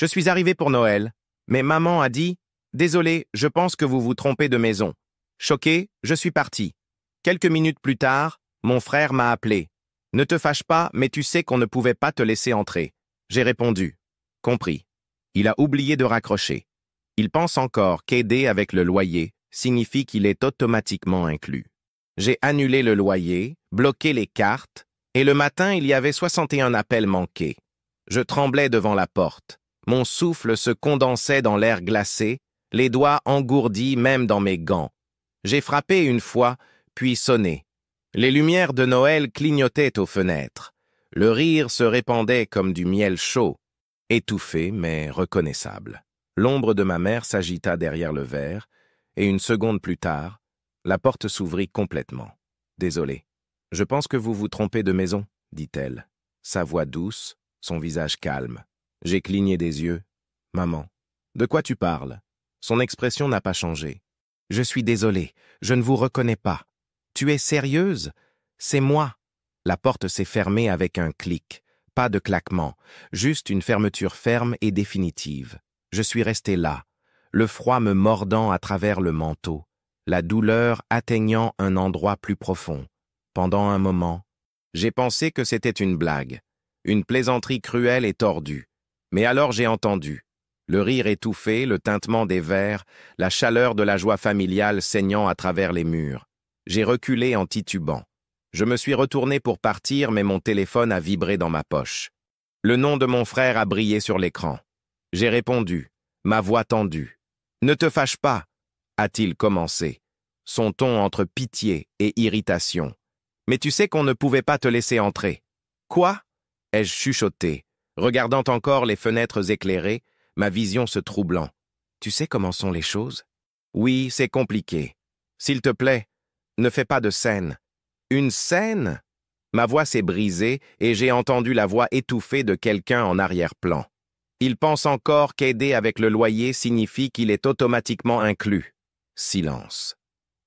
Je suis arrivé pour Noël, mais maman a dit « Désolé, je pense que vous vous trompez de maison ». Choqué, je suis parti. Quelques minutes plus tard, mon frère m'a appelé. « Ne te fâche pas, mais tu sais qu'on ne pouvait pas te laisser entrer. » J'ai répondu. Compris. Il a oublié de raccrocher. Il pense encore qu'aider avec le loyer signifie qu'il est automatiquement inclus. J'ai annulé le loyer, bloqué les cartes, et le matin, il y avait 61 appels manqués. Je tremblais devant la porte. Mon souffle se condensait dans l'air glacé, les doigts engourdis même dans mes gants. J'ai frappé une fois, puis sonné. Les lumières de Noël clignotaient aux fenêtres. Le rire se répandait comme du miel chaud, étouffé mais reconnaissable. L'ombre de ma mère s'agita derrière le verre, et une seconde plus tard, la porte s'ouvrit complètement. « Désolé. Je pense que vous vous trompez de maison, » dit-elle. Sa voix douce, son visage calme. J'ai cligné des yeux. « Maman, de quoi tu parles ?» Son expression n'a pas changé. « Je suis désolé, je ne vous reconnais pas. Tu es sérieuse? C'est moi. » La porte s'est fermée avec un clic. Pas de claquement, juste une fermeture ferme et définitive. Je suis resté là, le froid me mordant à travers le manteau, la douleur atteignant un endroit plus profond. Pendant un moment, j'ai pensé que c'était une blague, une plaisanterie cruelle et tordue. Mais alors j'ai entendu. Le rire étouffé, le tintement des verres, la chaleur de la joie familiale saignant à travers les murs. J'ai reculé en titubant. Je me suis retourné pour partir, mais mon téléphone a vibré dans ma poche. Le nom de mon frère a brillé sur l'écran. J'ai répondu, ma voix tendue. « Ne te fâche pas », a-t-il commencé, son ton entre pitié et irritation. « Mais tu sais qu'on ne pouvait pas te laisser entrer. »« Quoi ?» ai-je chuchoté, regardant encore les fenêtres éclairées, ma vision se troublant. « Tu sais comment sont les choses ?»« Oui, c'est compliqué. S'il te plaît, ne fais pas de scène. » « Une scène ?» Ma voix s'est brisée et j'ai entendu la voix étouffée de quelqu'un en arrière-plan. Il pense encore qu'aider avec le loyer signifie qu'il est automatiquement inclus. Silence.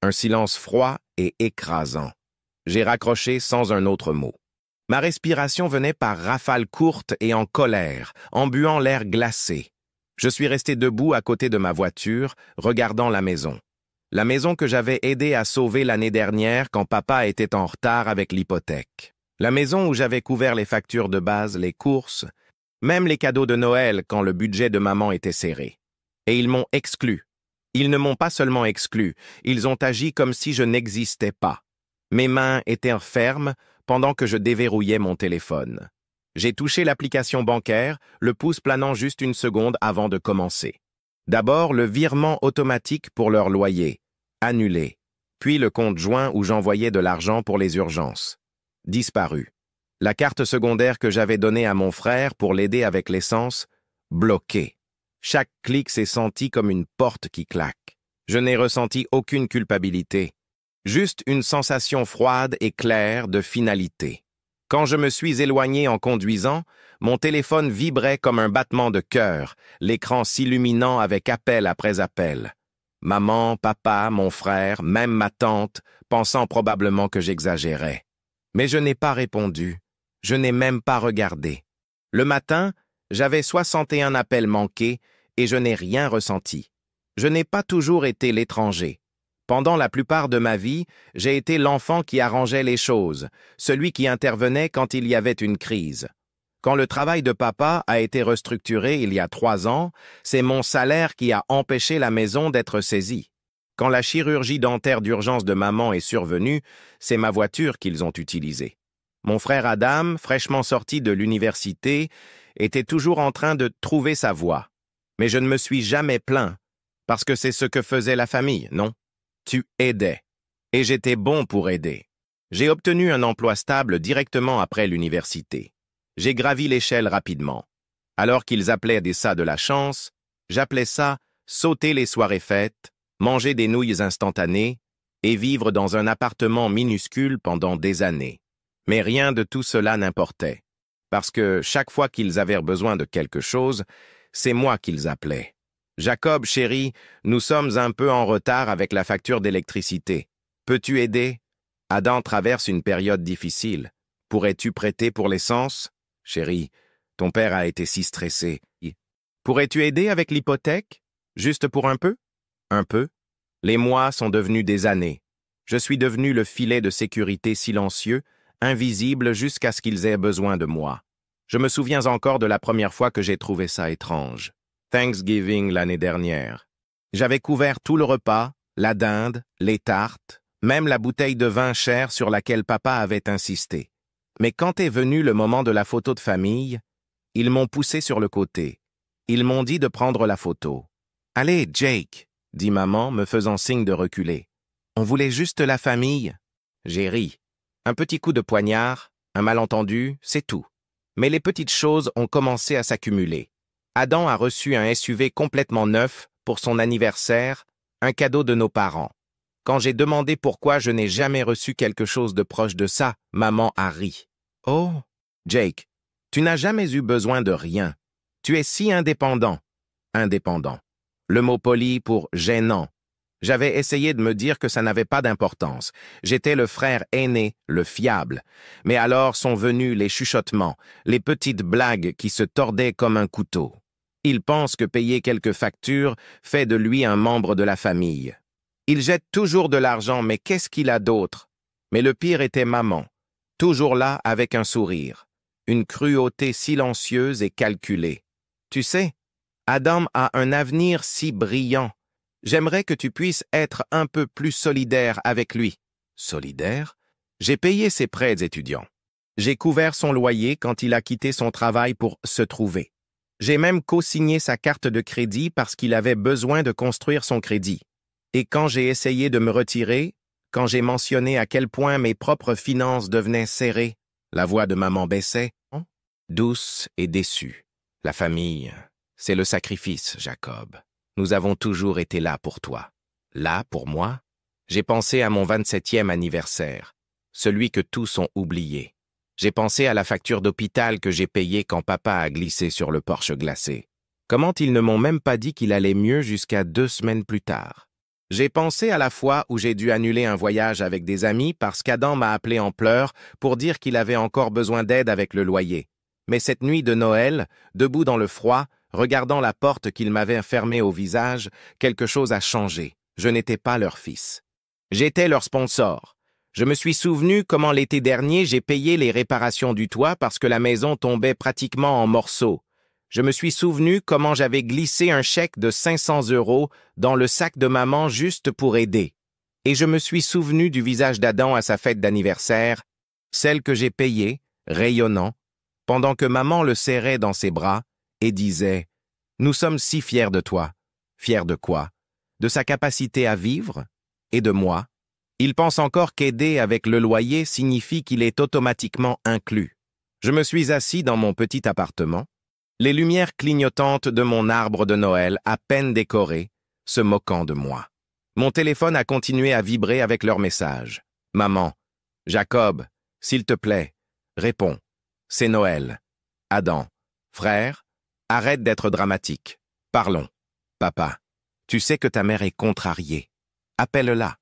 Un silence froid et écrasant. J'ai raccroché sans un autre mot. Ma respiration venait par rafales courtes et en colère, embuant l'air glacé. Je suis resté debout à côté de ma voiture, regardant la maison. La maison que j'avais aidé à sauver l'année dernière quand papa était en retard avec l'hypothèque. La maison où j'avais couvert les factures de base, les courses, même les cadeaux de Noël quand le budget de maman était serré. Et ils m'ont exclu. Ils ne m'ont pas seulement exclu, ils ont agi comme si je n'existais pas. Mes mains étaient fermes pendant que je déverrouillais mon téléphone. J'ai touché l'application bancaire, le pouce planant juste une seconde avant de commencer. D'abord, le virement automatique pour leur loyer. Annulé. Puis le compte joint où j'envoyais de l'argent pour les urgences. Disparu. La carte secondaire que j'avais donnée à mon frère pour l'aider avec l'essence, bloquée. Chaque clic s'est senti comme une porte qui claque. Je n'ai ressenti aucune culpabilité. Juste une sensation froide et claire de finalité. Quand je me suis éloigné en conduisant, mon téléphone vibrait comme un battement de cœur, l'écran s'illuminant avec appel après appel. Maman, papa, mon frère, même ma tante, pensant probablement que j'exagérais. Mais je n'ai pas répondu. Je n'ai même pas regardé. Le matin, j'avais 61 appels manqués et je n'ai rien ressenti. Je n'ai pas toujours été l'étranger. Pendant la plupart de ma vie, j'ai été l'enfant qui arrangeait les choses, celui qui intervenait quand il y avait une crise. Quand le travail de papa a été restructuré il y a 3 ans, c'est mon salaire qui a empêché la maison d'être saisie. Quand la chirurgie dentaire d'urgence de maman est survenue, c'est ma voiture qu'ils ont utilisée. Mon frère Adam, fraîchement sorti de l'université, était toujours en train de trouver sa voie. Mais je ne me suis jamais plaint, parce que c'est ce que faisait la famille, non? Tu aidais. Et j'étais bon pour aider. J'ai obtenu un emploi stable directement après l'université. J'ai gravi l'échelle rapidement. Alors qu'ils appelaient ça de la chance, j'appelais ça sauter les soirées fêtes, manger des nouilles instantanées et vivre dans un appartement minuscule pendant des années. Mais rien de tout cela n'importait, parce que chaque fois qu'ils avaient besoin de quelque chose, c'est moi qu'ils appelaient. « Jacob, chéri, nous sommes un peu en retard avec la facture d'électricité. Peux-tu aider? Adam traverse une période difficile. Pourrais-tu prêter pour l'essence? Chéri, ton père a été si stressé. Pourrais-tu aider avec l'hypothèque? Juste pour un peu? Un peu. Les mois sont devenus des années. Je suis devenu le filet de sécurité silencieux, invisible jusqu'à ce qu'ils aient besoin de moi. Je me souviens encore de la première fois que j'ai trouvé ça étrange. Thanksgiving l'année dernière. J'avais couvert tout le repas, la dinde, les tartes, même la bouteille de vin cher sur laquelle papa avait insisté. Mais quand est venu le moment de la photo de famille, ils m'ont poussé sur le côté. Ils m'ont dit de prendre la photo. « Allez, Jake !» dit maman, me faisant signe de reculer. « On voulait juste la famille. » J'ai ri. Un petit coup de poignard, un malentendu, c'est tout. Mais les petites choses ont commencé à s'accumuler. Adam a reçu un SUV complètement neuf pour son anniversaire, un cadeau de nos parents. Quand j'ai demandé pourquoi je n'ai jamais reçu quelque chose de proche de ça, maman a ri. « Oh, Jake, tu n'as jamais eu besoin de rien. Tu es si indépendant. » Indépendant. Le mot poli pour gênant. J'avais essayé de me dire que ça n'avait pas d'importance. J'étais le frère aîné, le fiable. Mais alors sont venus les chuchotements, les petites blagues qui se tordaient comme un couteau. Il pense que payer quelques factures fait de lui un membre de la famille. Il jette toujours de l'argent, mais qu'est-ce qu'il a d'autre? Mais le pire était maman, toujours là avec un sourire, une cruauté silencieuse et calculée. Tu sais, Adam a un avenir si brillant. J'aimerais que tu puisses être un peu plus solidaire avec lui. Solidaire? J'ai payé ses prêts étudiants. J'ai couvert son loyer quand il a quitté son travail pour se trouver. J'ai même co-signé sa carte de crédit parce qu'il avait besoin de construire son crédit. Et quand j'ai essayé de me retirer, quand j'ai mentionné à quel point mes propres finances devenaient serrées, la voix de maman baissait, douce et déçue. La famille, c'est le sacrifice, Jacob. Nous avons toujours été là pour toi. Là, pour moi, j'ai pensé à mon 27e anniversaire, celui que tous ont oublié. J'ai pensé à la facture d'hôpital que j'ai payée quand papa a glissé sur le porche glacé. Comment ils ne m'ont même pas dit qu'il allait mieux jusqu'à 2 semaines plus tard. J'ai pensé à la fois où j'ai dû annuler un voyage avec des amis parce qu'Adam m'a appelé en pleurs pour dire qu'il avait encore besoin d'aide avec le loyer. Mais cette nuit de Noël, debout dans le froid, regardant la porte qu'ils m'avaient fermée au visage, quelque chose a changé. Je n'étais pas leur fils. J'étais leur sponsor. Je me suis souvenu comment l'été dernier j'ai payé les réparations du toit parce que la maison tombait pratiquement en morceaux. Je me suis souvenu comment j'avais glissé un chèque de 500 € dans le sac de maman juste pour aider. Et je me suis souvenu du visage d'Adam à sa fête d'anniversaire, celle que j'ai payée, rayonnant, pendant que maman le serrait dans ses bras et disait « Nous sommes si fiers de toi. » Fiers de quoi? De sa capacité à vivre? Et de moi? Il pense encore qu'aider avec le loyer signifie qu'il est automatiquement inclus. Je me suis assis dans mon petit appartement, les lumières clignotantes de mon arbre de Noël à peine décoré, se moquant de moi. Mon téléphone a continué à vibrer avec leur message. « Maman, Jacob, s'il te plaît, réponds. C'est Noël. Adam, frère, arrête d'être dramatique. Parlons. Papa, tu sais que ta mère est contrariée. Appelle-la. »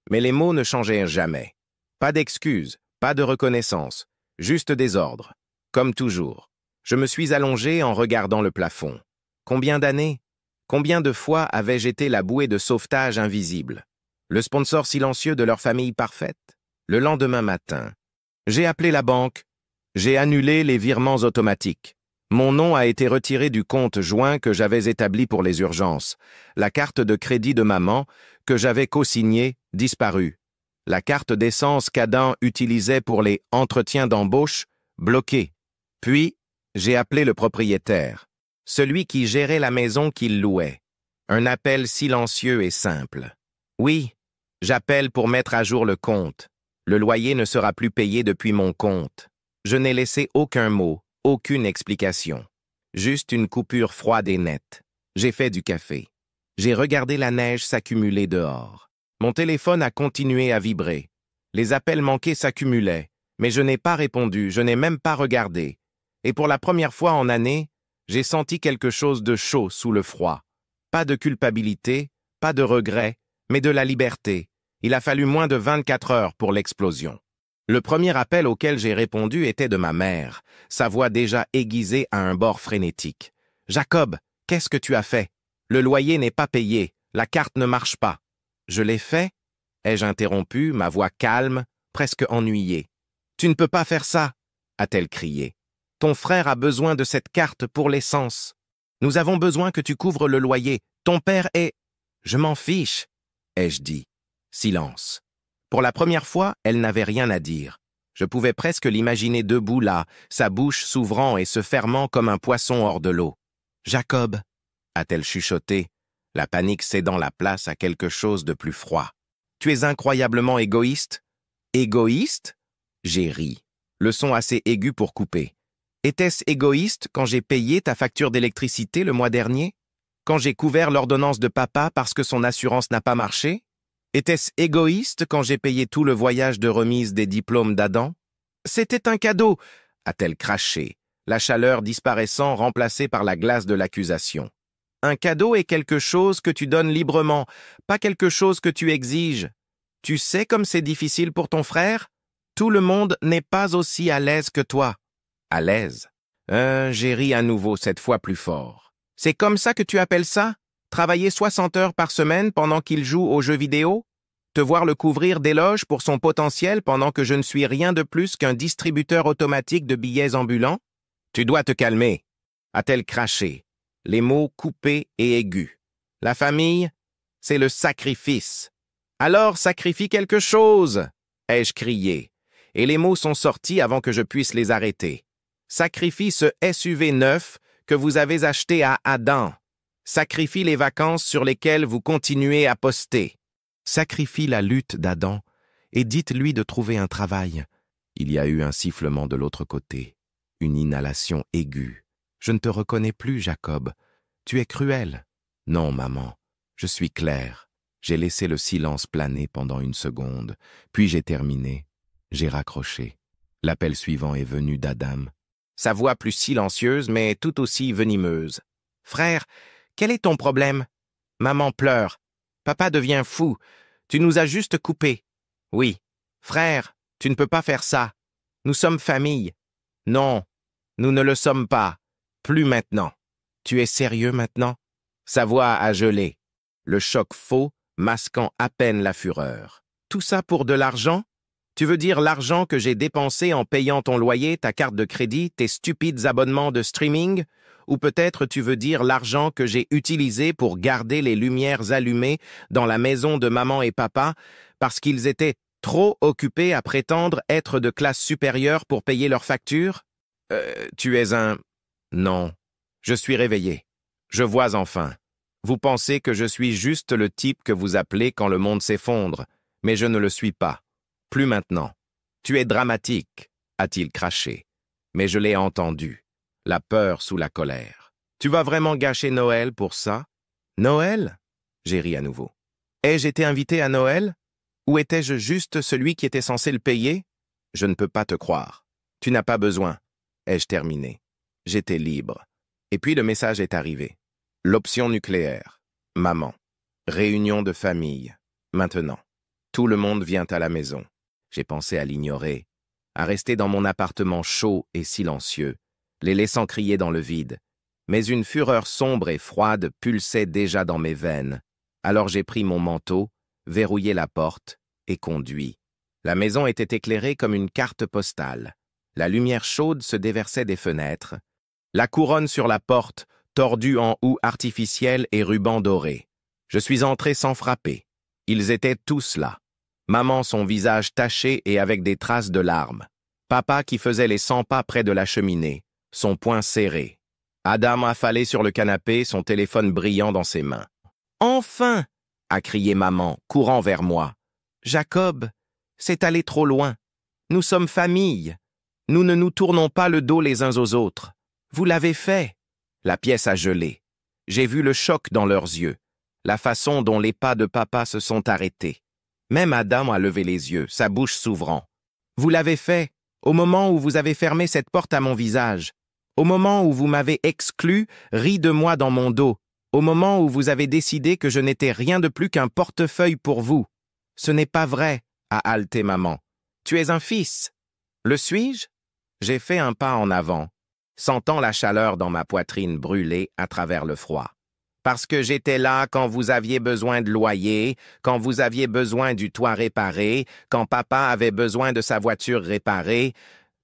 Mais les mots ne changeaient jamais. Pas d'excuses, pas de reconnaissance, juste des ordres. Comme toujours. Je me suis allongé en regardant le plafond. Combien d'années? Combien de fois avais-je été la bouée de sauvetage invisible? Le sponsor silencieux de leur famille parfaite? Le lendemain matin, j'ai appelé la banque. J'ai annulé les virements automatiques. Mon nom a été retiré du compte joint que j'avais établi pour les urgences. La carte de crédit de maman, que j'avais co-signée, disparue. La carte d'essence qu'Adam utilisait pour les entretiens d'embauche, bloquée. Puis, j'ai appelé le propriétaire, celui qui gérait la maison qu'il louait. Un appel silencieux et simple. Oui, j'appelle pour mettre à jour le compte. Le loyer ne sera plus payé depuis mon compte. Je n'ai laissé aucun mot, aucune explication. Juste une coupure froide et nette. J'ai fait du café. J'ai regardé la neige s'accumuler dehors. Mon téléphone a continué à vibrer. Les appels manqués s'accumulaient, mais je n'ai pas répondu, je n'ai même pas regardé. Et pour la première fois en année, j'ai senti quelque chose de chaud sous le froid. Pas de culpabilité, pas de regret, mais de la liberté. Il a fallu moins de 24 heures pour l'explosion. Le premier appel auquel j'ai répondu était de ma mère, sa voix déjà aiguisée à un bord frénétique. « Jacob, Qu'est-ce que tu as fait? Le loyer n'est pas payé, la carte ne marche pas. Je l'ai fait? Ai-je interrompu, ma voix calme, presque ennuyée. Tu ne peux pas faire ça, a-t-elle crié. Ton frère a besoin de cette carte pour l'essence. Nous avons besoin que tu couvres le loyer. Ton père est... Je m'en fiche, ai-je dit. Silence. Pour la première fois, elle n'avait rien à dire. Je pouvais presque l'imaginer debout là, sa bouche s'ouvrant et se fermant comme un poisson hors de l'eau. Jacob, a-t-elle chuchoté, la panique cédant la place à quelque chose de plus froid. Tu es incroyablement égoïste. Égoïste? J'ai ri, le son assez aigu pour couper. Était-ce égoïste quand j'ai payé ta facture d'électricité le mois dernier? Quand j'ai couvert l'ordonnance de papa parce que son assurance n'a pas marché? Était-ce égoïste quand j'ai payé tout le voyage de remise des diplômes d'Adam? C'était un cadeau, a-t-elle craché, la chaleur disparaissant remplacée par la glace de l'accusation. Un cadeau est quelque chose que tu donnes librement, pas quelque chose que tu exiges. Tu sais comme c'est difficile pour ton frère? Tout le monde n'est pas aussi à l'aise que toi. À l'aise? J'ai ri à nouveau, cette fois plus fort. C'est comme ça que tu appelles ça? Travailler 60 heures par semaine pendant qu'il joue aux jeux vidéo? Te voir le couvrir d'éloges pour son potentiel pendant que je ne suis rien de plus qu'un distributeur automatique de billets ambulants? Tu dois te calmer, a-t-elle craché, les mots coupés et aigus. La famille, c'est le sacrifice. Alors sacrifie quelque chose, ai-je crié, et les mots sont sortis avant que je puisse les arrêter. Sacrifie ce SUV neuf que vous avez acheté à Adam. Sacrifie les vacances sur lesquelles vous continuez à poster. Sacrifie la lutte d'Adam et dites-lui de trouver un travail. Il y a eu un sifflement de l'autre côté, une inhalation aiguë. Je ne te reconnais plus, Jacob. Tu es cruel. Non, maman, je suis clair. J'ai laissé le silence planer pendant une seconde, puis j'ai terminé. J'ai raccroché. L'appel suivant est venu d'Adam. Sa voix plus silencieuse, mais tout aussi venimeuse. « Frère, quel est ton problème? Maman pleure. Papa devient fou. Tu nous as juste coupés. Oui. Frère, tu ne peux pas faire ça. Nous sommes famille. Non, nous ne le sommes pas. Plus maintenant. Tu es sérieux maintenant? » Sa voix a gelé. Le choc faux, masquant à peine la fureur. « Tout ça pour de l'argent? Tu veux dire l'argent que j'ai dépensé en payant ton loyer, ta carte de crédit, tes stupides abonnements de streaming? Ou peut-être tu veux dire l'argent que j'ai utilisé pour garder les lumières allumées dans la maison de maman et papa parce qu'ils étaient trop occupés à prétendre être de classe supérieure pour payer leurs factures? Tu es un... Non, je suis réveillé. Je vois enfin. Vous pensez que je suis juste le type que vous appelez quand le monde s'effondre, mais je ne le suis pas. Plus maintenant. Tu es dramatique, a-t-il craché. Mais je l'ai entendu. La peur sous la colère. Tu vas vraiment gâcher Noël pour ça? Noël? J'ai ri à nouveau. Ai-je été invité à Noël? Ou étais-je juste celui qui était censé le payer? Je ne peux pas te croire. Tu n'as pas besoin. Ai-je terminé. J'étais libre. Et puis le message est arrivé. L'option nucléaire. Maman. Réunion de famille. Maintenant. Tout le monde vient à la maison. J'ai pensé à l'ignorer, à rester dans mon appartement chaud et silencieux, les laissant crier dans le vide. Mais une fureur sombre et froide pulsait déjà dans mes veines. Alors j'ai pris mon manteau, verrouillé la porte et conduit. La maison était éclairée comme une carte postale. La lumière chaude se déversait des fenêtres. La couronne sur la porte, tordue en houx artificielle et rubans dorés. Je suis entré sans frapper. Ils étaient tous là. Maman, son visage taché et avec des traces de larmes. Papa qui faisait les 100 pas près de la cheminée, son poing serré. Adam affalé sur le canapé, son téléphone brillant dans ses mains. « Enfin !» a crié maman, courant vers moi. « Jacob, c'est allé trop loin. Nous sommes famille. Nous ne nous tournons pas le dos les uns aux autres. Vous l'avez fait. » La pièce a gelé. J'ai vu le choc dans leurs yeux, la façon dont les pas de papa se sont arrêtés. Même Adam a levé les yeux, sa bouche s'ouvrant. « Vous l'avez fait, au moment où vous avez fermé cette porte à mon visage, au moment où vous m'avez exclu, ri de moi dans mon dos, au moment où vous avez décidé que je n'étais rien de plus qu'un portefeuille pour vous. Ce n'est pas vrai, a haleté maman. Tu es un fils. Le suis-je? J'ai fait un pas en avant. sentant la chaleur dans ma poitrine brûler à travers le froid. Parce que j'étais là quand vous aviez besoin de loyer, quand vous aviez besoin du toit réparé, quand papa avait besoin de sa voiture réparée.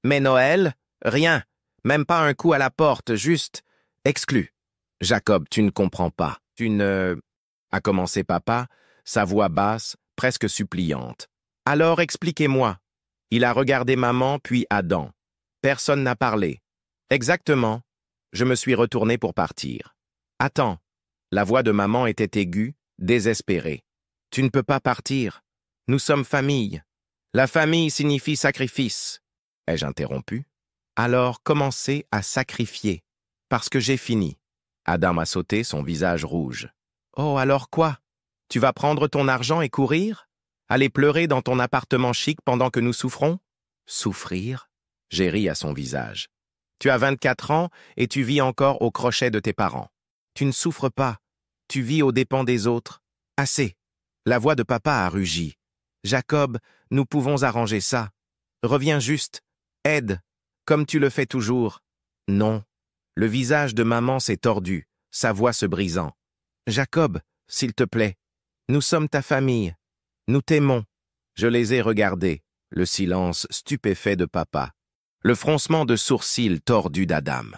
Mais Noël, rien, même pas un coup à la porte, juste exclu. Jacob, tu ne comprends pas. Tu ne... a commencé papa, sa voix basse, presque suppliante. Alors expliquez-moi. Il a regardé maman puis Adam. Personne n'a parlé. Exactement. Je me suis retourné pour partir. Attends. La voix de maman était aiguë, désespérée. Tu ne peux pas partir. Nous sommes famille. La famille signifie sacrifice. Ai-je interrompu? Alors commencez à sacrifier. Parce que j'ai fini. Adam a sauté, son visage rouge. Oh, alors quoi? Tu vas prendre ton argent et courir? Aller pleurer dans ton appartement chic pendant que nous souffrons? Souffrir? J'ai ri à son visage. Tu as 24 ans et tu vis encore au crochet de tes parents. Tu ne souffres pas. Tu vis aux dépens des autres. Assez. La voix de papa a rugi. Jacob, nous pouvons arranger ça. Reviens juste. Aide. Comme tu le fais toujours. Non. Le visage de maman s'est tordu, sa voix se brisant. Jacob, s'il te plaît. Nous sommes ta famille. Nous t'aimons. Je les ai regardés, le silence stupéfait de papa. Le froncement de sourcils tordu d'Adam.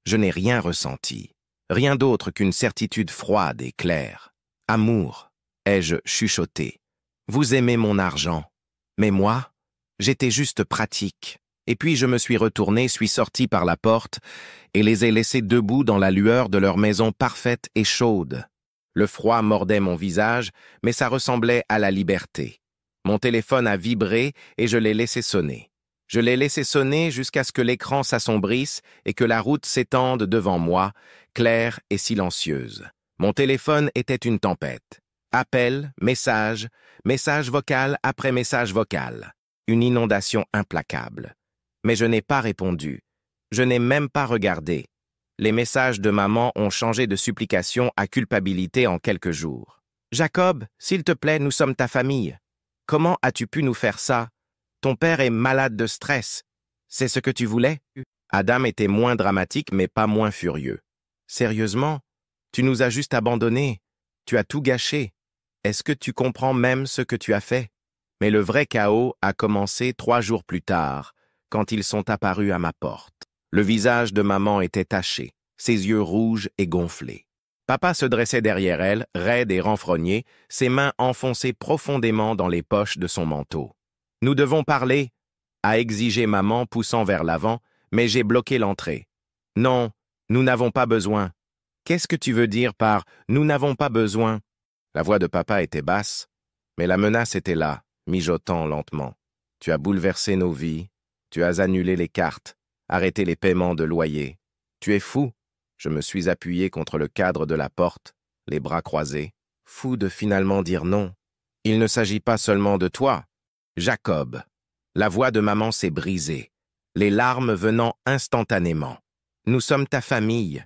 Je n'ai rien ressenti. Rien d'autre qu'une certitude froide et claire. Amour, ai-je chuchoté. Vous aimez mon argent. Mais moi, j'étais juste pratique. Et puis je me suis retourné, suis sorti par la porte et les ai laissés debout dans la lueur de leur maison parfaite et chaude. Le froid mordait mon visage, mais ça ressemblait à la liberté. Mon téléphone a vibré et je l'ai laissé sonner. Je l'ai laissé sonner jusqu'à ce que l'écran s'assombrisse et que la route s'étende devant moi, claire et silencieuse. Mon téléphone était une tempête. Appel, message, message vocal après message vocal. Une inondation implacable. Mais je n'ai pas répondu. Je n'ai même pas regardé. Les messages de maman ont changé de supplication à culpabilité en quelques jours. Jacob, s'il te plaît, nous sommes ta famille. Comment as-tu pu nous faire ça? Ton père est malade de stress. C'est ce que tu voulais? Adam était moins dramatique mais pas moins furieux. Sérieusement? Tu nous as juste abandonnés. Tu as tout gâché. Est-ce que tu comprends même ce que tu as fait? Mais le vrai chaos a commencé 3 jours plus tard, quand ils sont apparus à ma porte. Le visage de maman était taché, ses yeux rouges et gonflés. Papa se dressait derrière elle, raide et renfrogné, ses mains enfoncées profondément dans les poches de son manteau. « Nous devons parler » a exigé maman poussant vers l'avant, mais j'ai bloqué l'entrée. « Non, nous n'avons pas besoin. » Qu'est-ce que tu veux dire par « nous n'avons pas besoin » La voix de papa était basse, mais la menace était là, mijotant lentement. « Tu as bouleversé nos vies. Tu as annulé les cartes, arrêté les paiements de loyer. Tu es fou. » Je me suis appuyé contre le cadre de la porte, les bras croisés. Fou de finalement dire non. Il ne s'agit pas seulement de toi. Jacob. La voix de maman s'est brisée, les larmes venant instantanément. Nous sommes ta famille.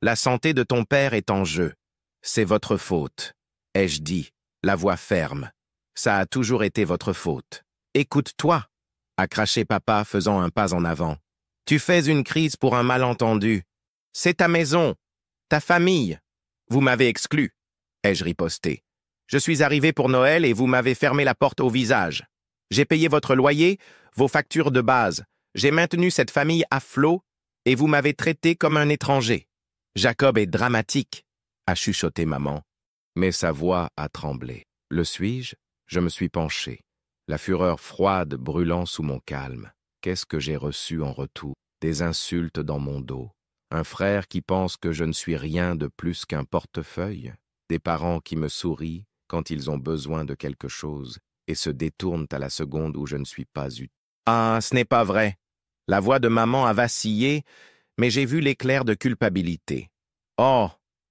La santé de ton père est en jeu. C'est votre faute, ai-je dit, la voix ferme. Ça a toujours été votre faute. Écoute-toi, a craché papa faisant un pas en avant. Tu fais une crise pour un malentendu. C'est ta maison, ta famille. Vous m'avez exclu, ai-je riposté. Je suis arrivé pour Noël et vous m'avez fermé la porte au visage. J'ai payé votre loyer, vos factures de base. J'ai maintenu cette famille à flot et vous m'avez traité comme un étranger. Jacob est dramatique, a chuchoté maman. Mais sa voix a tremblé. Le suis-je? Je me suis penché, la fureur froide brûlant sous mon calme. Qu'est-ce que j'ai reçu en retour? Des insultes dans mon dos. Un frère qui pense que je ne suis rien de plus qu'un portefeuille. Des parents qui me sourient quand ils ont besoin de quelque chose et se détournent à la seconde où je ne suis pas utile. Ah, ce n'est pas vrai. La voix de maman a vacillé, mais j'ai vu l'éclair de culpabilité. Oh,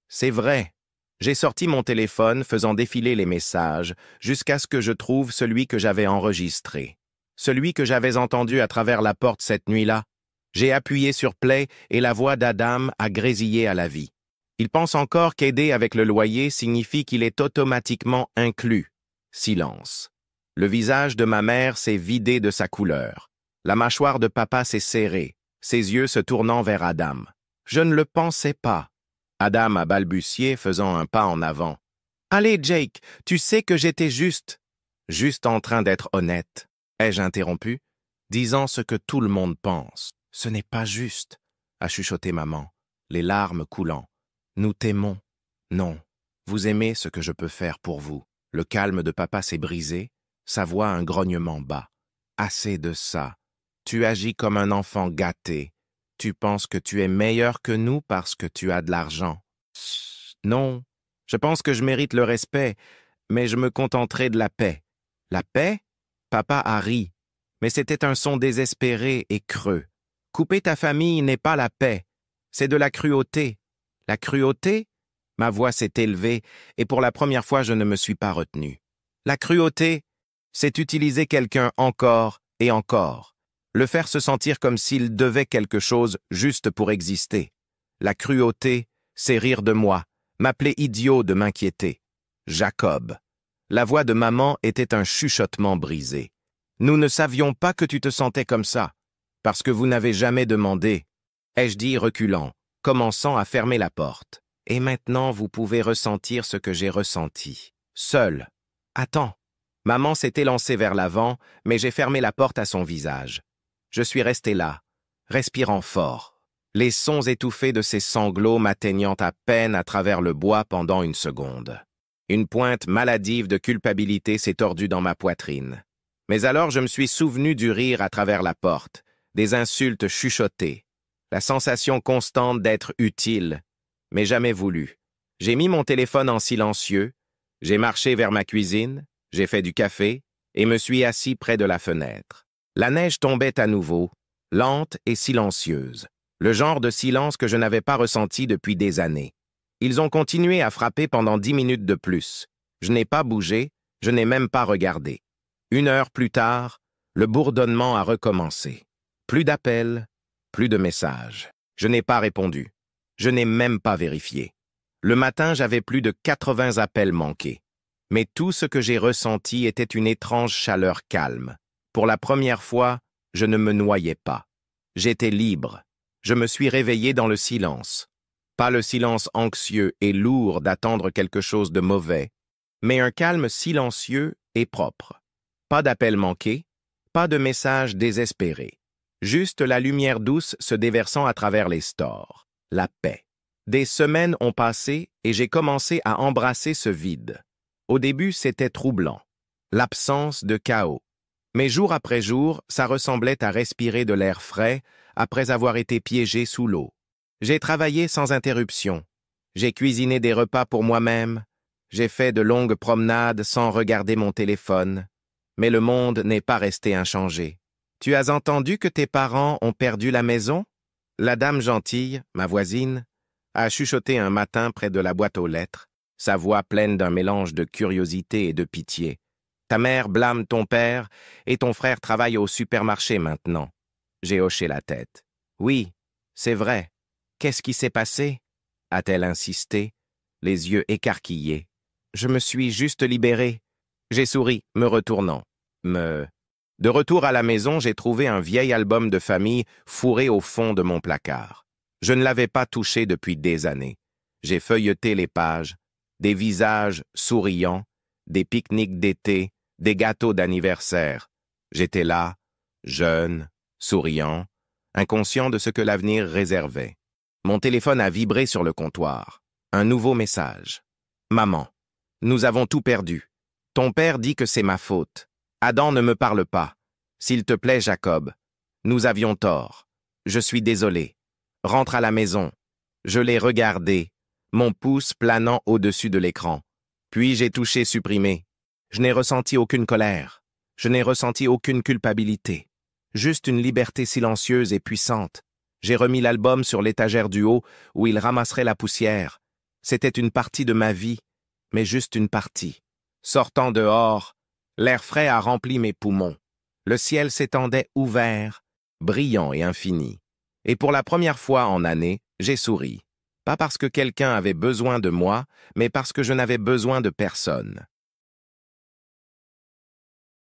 c'est vrai. J'ai sorti mon téléphone faisant défiler les messages jusqu'à ce que je trouve celui que j'avais enregistré. Celui que j'avais entendu à travers la porte cette nuit-là. J'ai appuyé sur play et la voix d'Adam a grésillé à la vie. Il pense encore qu'aider avec le loyer signifie qu'il est automatiquement inclus. Silence. Le visage de ma mère s'est vidé de sa couleur. La mâchoire de papa s'est serrée. ses yeux se tournant vers Adam. Je ne le pensais pas. Adam a balbutié, faisant un pas en avant. Allez, Jake, tu sais que j'étais juste en train d'être honnête. Ai-je interrompu, disant ce que tout le monde pense. Ce n'est pas juste, a chuchoté maman, les larmes coulant. Nous t'aimons. Non, vous aimez ce que je peux faire pour vous. Le calme de papa s'est brisé, sa voix un grognement bas. Assez de ça. Tu agis comme un enfant gâté. Tu penses que tu es meilleur que nous parce que tu as de l'argent. Non, je pense que je mérite le respect, mais je me contenterai de la paix. La paix? Papa a ri, mais c'était un son désespéré et creux. Couper ta famille n'est pas la paix, c'est de la cruauté. La cruauté? Ma voix s'est élevée, et pour la première fois je ne me suis pas retenu. La cruauté, c'est utiliser quelqu'un encore et encore. Le faire se sentir comme s'il devait quelque chose juste pour exister. La cruauté, c'est rire de moi, m'appeler idiot de m'inquiéter. Jacob. La voix de maman était un chuchotement brisé. Nous ne savions pas que tu te sentais comme ça, parce que vous n'avez jamais demandé. Ai-je dit reculant, commençant à fermer la porte. Et maintenant vous pouvez ressentir ce que j'ai ressenti. Seul. Attends. Maman s'est élancée vers l'avant, mais j'ai fermé la porte à son visage. Je suis resté là, respirant fort. Les sons étouffés de ses sanglots m'atteignant à peine à travers le bois pendant une seconde. Une pointe maladive de culpabilité s'est tordue dans ma poitrine. Mais alors je me suis souvenu du rire à travers la porte, des insultes chuchotées, la sensation constante d'être utile, mais jamais voulu. J'ai mis mon téléphone en silencieux, j'ai marché vers ma cuisine, j'ai fait du café et me suis assis près de la fenêtre. La neige tombait à nouveau, lente et silencieuse, le genre de silence que je n'avais pas ressenti depuis des années. Ils ont continué à frapper pendant 10 minutes de plus. Je n'ai pas bougé, je n'ai même pas regardé. 1 heure plus tard, le bourdonnement a recommencé. Plus d'appels, plus de messages. Je n'ai pas répondu. Je n'ai même pas vérifié. Le matin, j'avais plus de 80 appels manqués. Mais tout ce que j'ai ressenti était une étrange chaleur calme. Pour la première fois, je ne me noyais pas. J'étais libre. Je me suis réveillé dans le silence. Pas le silence anxieux et lourd d'attendre quelque chose de mauvais, mais un calme silencieux et propre. Pas d'appels manqués, pas de messages désespérés. Juste la lumière douce se déversant à travers les stores. La paix. Des semaines ont passé et j'ai commencé à embrasser ce vide. Au début, c'était troublant. L'absence de chaos. Mais jour après jour, ça ressemblait à respirer de l'air frais après avoir été piégé sous l'eau. J'ai travaillé sans interruption. J'ai cuisiné des repas pour moi-même. J'ai fait de longues promenades sans regarder mon téléphone. Mais le monde n'est pas resté inchangé. Tu as entendu que tes parents ont perdu la maison? La dame gentille, ma voisine, a chuchoté un matin près de la boîte aux lettres, sa voix pleine d'un mélange de curiosité et de pitié. Ta mère blâme ton père et ton frère travaille au supermarché maintenant. J'ai hoché la tête. Oui, c'est vrai. Qu'est-ce qui s'est passé? A-t-elle insisté, les yeux écarquillés. Je me suis juste libéré. J'ai souri, me retournant. De retour à la maison, j'ai trouvé un vieil album de famille fourré au fond de mon placard. Je ne l'avais pas touché depuis des années. J'ai feuilleté les pages, des visages souriants, des pique-niques d'été, des gâteaux d'anniversaire. J'étais là, jeune, souriant, inconscient de ce que l'avenir réservait. Mon téléphone a vibré sur le comptoir. Un nouveau message. Maman, nous avons tout perdu. Ton père dit que c'est ma faute. Adam ne me parle pas. S'il te plaît, Jacob. Nous avions tort. Je suis désolé. Rentre à la maison. Je l'ai regardé, mon pouce planant au-dessus de l'écran. Puis j'ai touché supprimer. Je n'ai ressenti aucune colère. Je n'ai ressenti aucune culpabilité. Juste une liberté silencieuse et puissante. J'ai remis l'album sur l'étagère du haut où il ramasserait la poussière. C'était une partie de ma vie, mais juste une partie. Sortant dehors, l'air frais a rempli mes poumons. Le ciel s'étendait ouvert, brillant et infini. Et pour la première fois en année, j'ai souri. Pas parce que quelqu'un avait besoin de moi, mais parce que je n'avais besoin de personne.